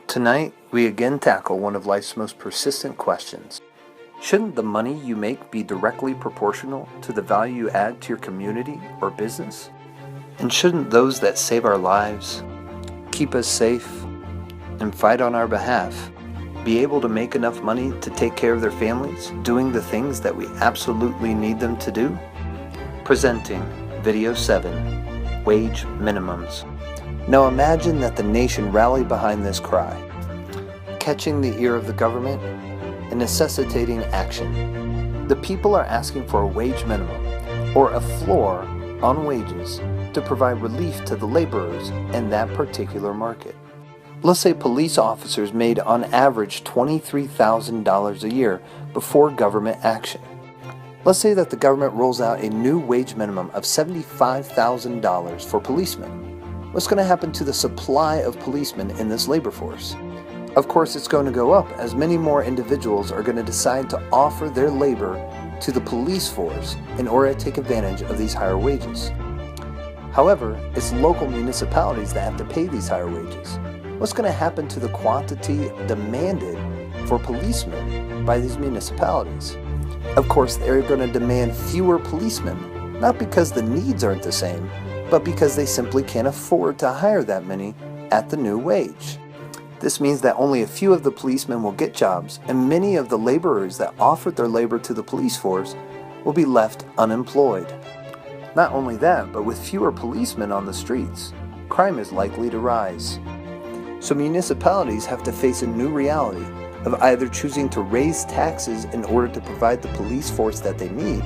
Tonight, we again tackle one of life's most persistent questions. Shouldn't the money you make be directly proportional to the value you add to your community or business? And shouldn't those that save our lives, keep us safe, and fight on our behalf be able to make enough money to take care of their families, doing the things that we absolutely need them to do? Presenting Video 7, Wage Minimums. Now imagine that the nation rallied behind this cry, catching the ear of the government and necessitating action. The people are asking for a wage minimum, or a floor on wages, to provide relief to the laborers in that particular market. Let's say police officers made on average $23,000 a year before government action. Let's say that the government rolls out a new wage minimum of $75,000 for policemen. What's going to happen to the supply of policemen in this labor force? Of course, it's going to go up as many more individuals are going to decide to offer their labor to the police force in order to take advantage of these higher wages. However, it's local municipalities that have to pay these higher wages. What's going to happen to the quantity demanded for policemen by these municipalities? Of course, they're going to demand fewer policemen, not because the needs aren't the same, but because they simply can't afford to hire that many at the new wage. This means that only a few of the policemen will get jobs, and many of the laborers that offered their labor to the police force will be left unemployed. Not only that, but with fewer policemen on the streets, crime is likely to rise. So municipalities have to face a new reality of either choosing to raise taxes in order to provide the police force that they need,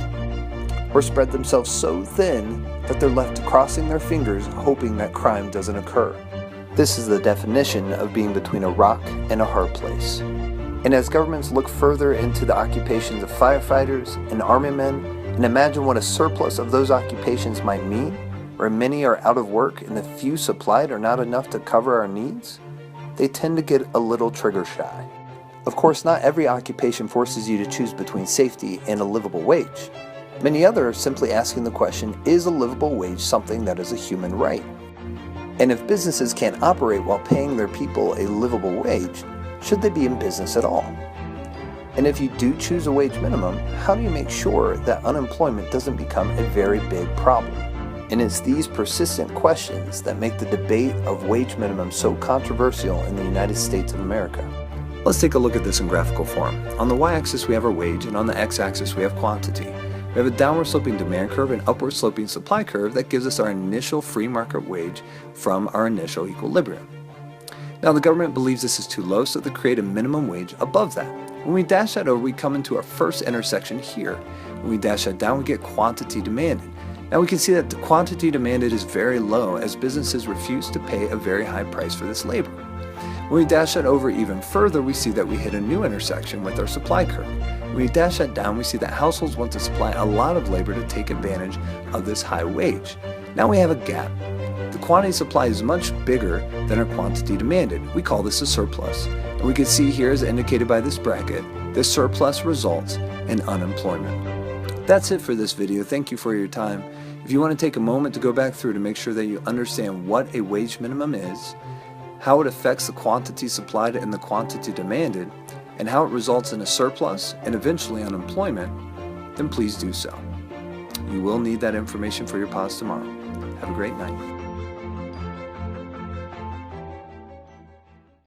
or spread themselves so thin that they're left crossing their fingers hoping that crime doesn't occur. This is the definition of being between a rock and a hard place. And as governments look further into the occupations of firefighters and army men, and imagine what a surplus of those occupations might mean, where many are out of work and the few supplied are not enough to cover our needs, they tend to get a little trigger shy. Of course, not every occupation forces you to choose between safety and a livable wage. Many others are simply asking the question, is a livable wage something that is a human right? And if businesses can't operate while paying their people a livable wage, should they be in business at all? And if you do choose a wage minimum, how do you make sure that unemployment doesn't become a very big problem? And it's these persistent questions that make the debate of wage minimum so controversial in the United States of America. Let's take a look at this in graphical form. On the y-axis we have our wage, and on the x-axis we have quantity. We have a downward sloping demand curve and upward sloping supply curve that gives us our initial free market wage from our initial equilibrium. Now the government believes this is too low, so they create a minimum wage above that. When we dash that over, we come into our first intersection here. When we dash that down, we get quantity demanded. Now we can see that the quantity demanded is very low as businesses refuse to pay a very high price for this labor. When we dash that over even further, we see that we hit a new intersection with our supply curve. When we dash that down, we see that households want to supply a lot of labor to take advantage of this high wage. Now we have a gap. The quantity supply is much bigger than our quantity demanded. We call this a surplus. And we can see here, as indicated by this bracket, this surplus results in unemployment. That's it for this video. Thank you for your time. If you want to take a moment to go back through to make sure that you understand what a wage minimum is, how it affects the quantity supplied and the quantity demanded, and how it results in a surplus and eventually unemployment, then please do so. You will need that information for your pause tomorrow. Have a great night.